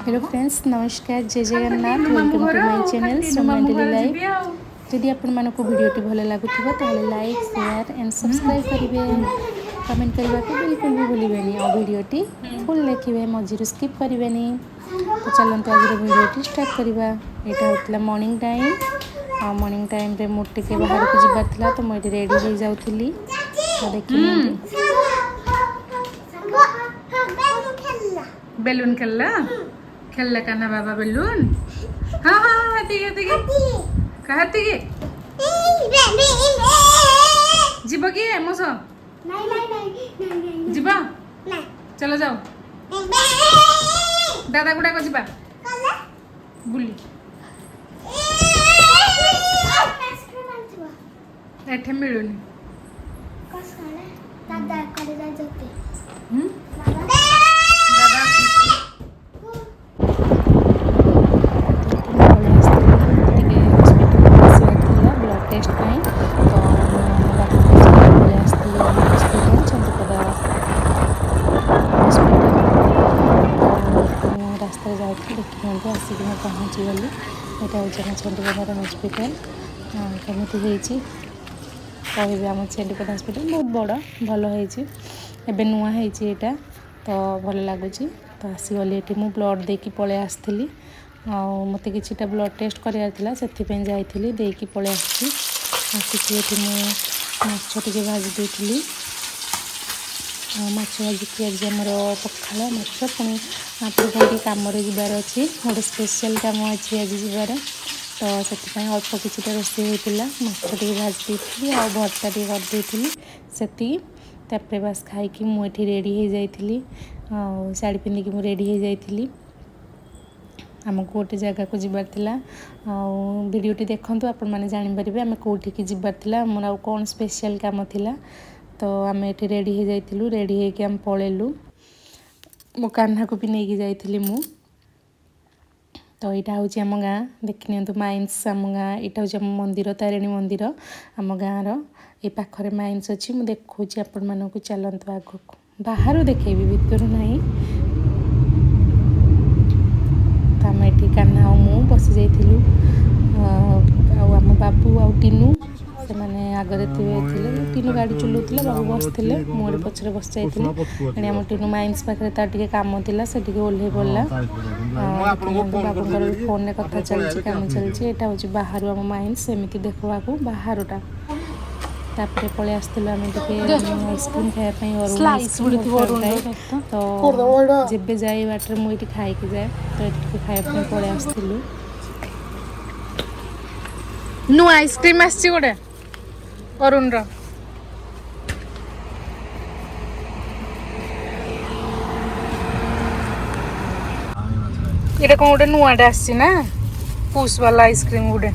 Hello friends नमस्कार जय Jagannath welcome to my channel Soman daily life जदि आपण मानको भिडियोटी भल लागुथिबो ताहले लाइक शेयर एंड सब्सक्राइब करिवे कमेंट करबा को बिल्कुल भी भूलिबेनी और भिडियोटी फुल देखिबे मझिरु स्किप करिवेनी। तो चलंतु आज भिडियोटी स्टार्ट करबा। एटा होतला मॉर्निंग टाइम आ मॉर्निंग टाइम रे मो टिके बाहर को जिबार थिला तो मैं रेडी हो जाउथिली। तो देखिए बेलून खेलला खेलला काना बाबा बेलून हाँ हाँ हाँ ठीक है कहती के जीव कि मोस जीव चलो जाओ दादा गुड़ा को जीवा बुली एठे मिलुनी रास्ता जाऊँगी देखिए आसिक पहुँची गली यहाँ हूँ चंडीगढ़ हस्पिटाल कमी कहे आम चंडीगढ़ हस्पिटाल बहुत बड़ भल होबे नुआ होटा तो भल लगुच। तो आसीगली ये मुझे ब्लड देकी पलि आसती मत कि ब्लड टेस्ट करार से जाइली देकी पलि आसिक ये माछ टे भाजी देती माछ भाजिकी आज आमर पखाला माछ पुणी आप कम जबार अच्छी गोटे स्पेशल कम अच्छी आज जबार तो से अल्प किसी रोषे होता माछ टे भाजी देती आ भर्ता टे करदेली से बास खाई मुझे रेडी हो जाइली शाढ़ी पिंधिकी मुझे रेडी हो जाइली आमको गोटे जगह को जबार थिला वीडियोटी देखंतु आपण माने जानि परिबे आमे कोठी की जबार थिला मोर आ कोन स्पेशल काम थिला। तो आम ये रेडी हो जाइलु रेडी होके आम पलैलु मो कान्हा को भी नहीं जाइली मु। तो यहाँ हूँ आम गाँ देखनी माइन्स आम गाँ यहाँ हूँ आम मंदिर तारिणी मंदिर आम गाँव ये पाखरे माइन्स अच्छी मुझे देखा आपण मानक चलतु आग को बाहर देखेबी भितर नहीं। तो आम ये कान्हा और मु बसी जाइलु आम बाबू आ टीनू से मैंने आगे थे टीनू गाड़ी चलाऊला बाबू बसते मुझे पचर बस जाइए आम टीनू माइन्स पाखे तार टे कम थी से ओह्ल पड़ा बाबूर भी फोन में कथा चलती कम चलती यहाँ हूँ बाहर आम माइन्स सेमती देखा बाहरटा तापर पलि आसलु आम आइसक्रीम खायापी तो जब जाए बाटर मुझे खाई जाए तो ये खायापी पलि आसलु नु आइसक्रीम आसी गोटे अरुण रा ये कौन गोटे नुआटे आसी ना पुष वाला आइसक्रीम गोटे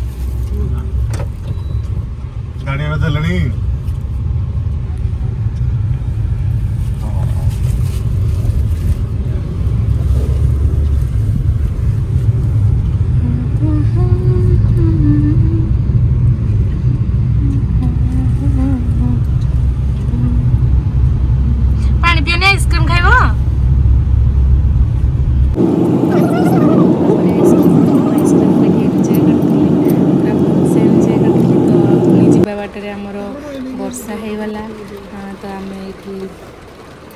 आइसक्रीम खाइब बाटर आमर वर्षा होगला तो आम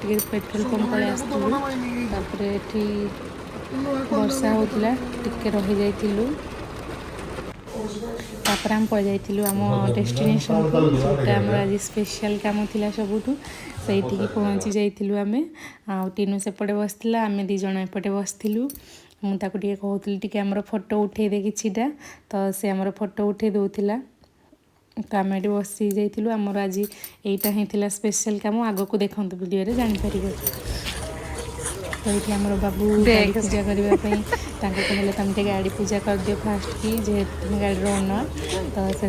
ये पेट्रोल पंप पलि आसलु ये वर्षा होता टिके रही जाइलु तापर आम पड़ जाइलु आम डेस्टिनेशन को जोटा आम आज स्पेशल कम थिला सबुठू से पहुँची जाइलु आम आ टीनू सेपटे बसला आम दी जण एपटे बसलु मुझे कहूली टी आमर फोटो उठे दे किछिटा तो से आमर फोटो उठे दौला तो आम ये बसी जाइलु आमर आज यहीटा ही स्पेशल कम आग को देखूँ वीडियो जापर। तो ये आमर बाबू गाड़ी पूजा करने कहले तुम गाड़ी पूजा कर दियो फास्ट की जेहेतु गाड़ी ओनर तो से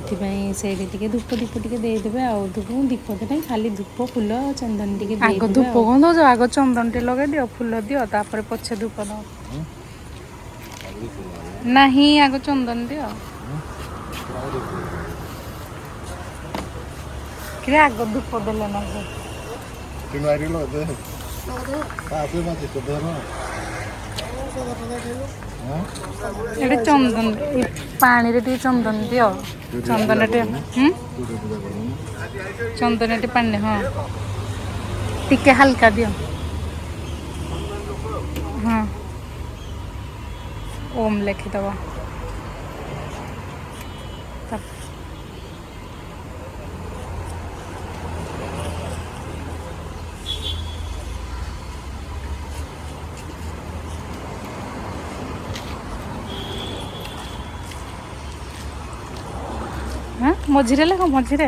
धूप दीप टे देदेवे आ दीप तो नहीं खाली धूप फूल चंदन टे आग धूप कौन दो आग चंदन टे लगे दियो फूल दियो तापर पछे धूप दो नहीं आग चंदन दियो कि आग धूप देले ना Kinh ngoài đi lột đây. Ba cứ mang chỉ cột đơn thôi. ଏଠି ଚନ୍ଦନ ପାଣିରେ ଟିକେ ଚନ୍ଦନ ଦିଅ ଚନ୍ଦନ ଟିକେ ଚନ୍ଦନ ଟିକେ ପାଣିରେ ହଁ ଟିକେ ହାଲକା ଦିଅ ହଁ ଓମ୍ ଲେଖିଦେବ ହଁ ମଝିରେ ଲେଖ ମଝିରେ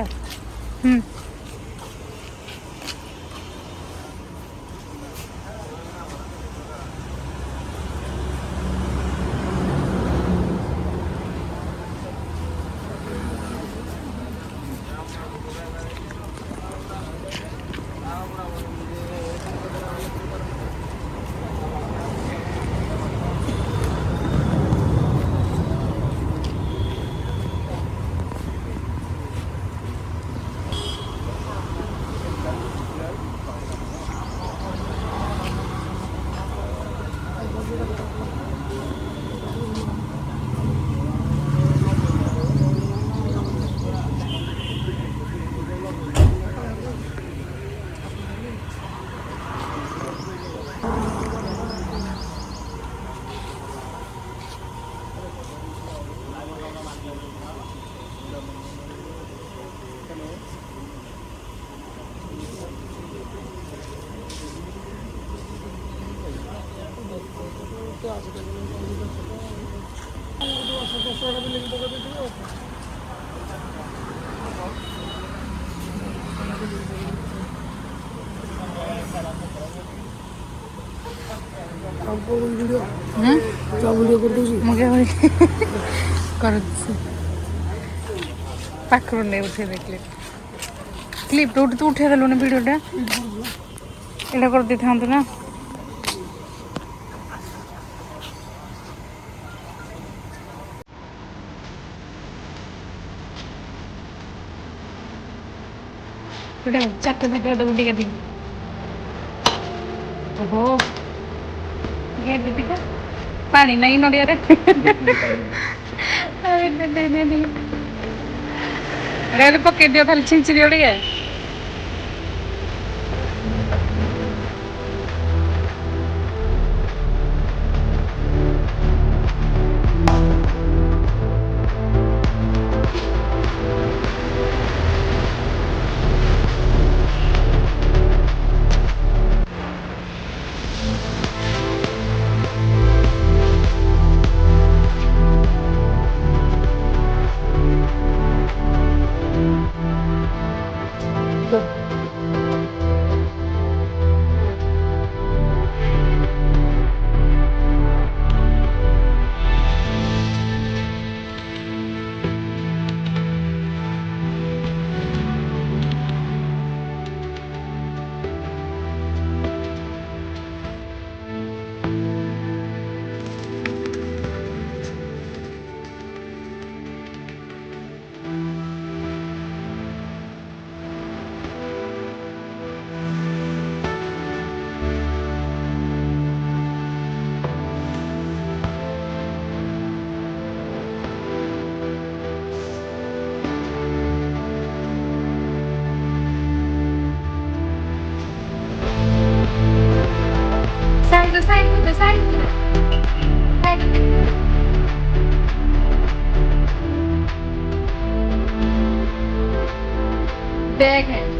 କରୁଛି ପାଖରୁ ନେଇ ଉଠେଇ ଦେଖିଲେ କ୍ଲିପ୍ ଉଠି ତୁ ଉଠେଇ ଦେଲୁନି ଭିଡ଼ିଓଟା ଏଇଟା କରିଦେଇଥାନ୍ତୁ ନା ଚାରିଟା ଭିଡ଼ିଓ ଦେବୁ ଟିକେ ଦିନ ଓହୋ ଟିକେ ପାଣି ନାହିଁ ନଡ଼ିଆରେ ପକେଇ ଦିଅ ଖାଲି ଛିଞ୍ଚି ଦିଅ ଟିକେ ଦେଖ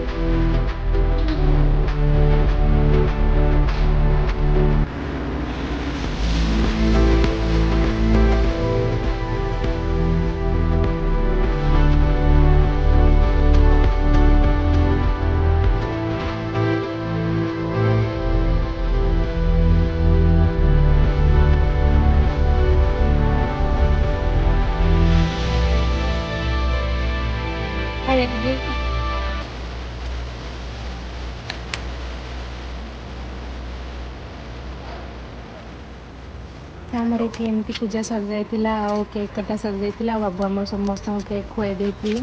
ଆମର ଏଠି ଏମିତି ପୂଜା ସରିଯାଇଥିଲା ଆଉ କେକ୍ କଟା ସରିଯାଇଥିଲା ଆଉ ବାବୁ ଆମର ସମସ୍ତଙ୍କୁ କେକ୍ ଖୁଆଇ ଦେଇଥିଲି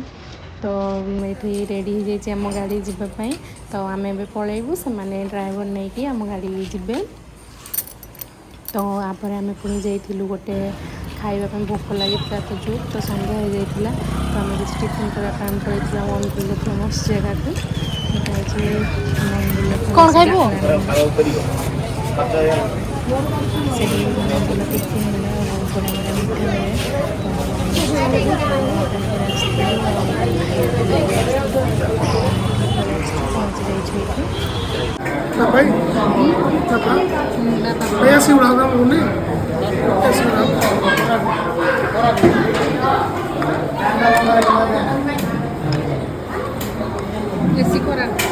ତ ଏଠି ରେଡ଼ି ହେଇଯାଇଛି ଆମ ଗାଡ଼ି ଯିବା ପାଇଁ ତ ଆମେ ଏବେ ପଳେଇବୁ ସେମାନେ ଡ୍ରାଇଭର ନେଇକି ଆମ ଗାଡ଼ି ଯିବେ तो आपर आम पुणी जाइलु गोटे खाइबा भोक लगी तो जो तो सन्ध्या हो जाता तो आम किसी टिफिन करने पड़ता मनगुल फेमस जगह को कौन खाइबो मनगुल टिफिन मिले बहुत बड़ा बड़ा मिठा भाई ऐसे उड़ा बोले ऐसे मिले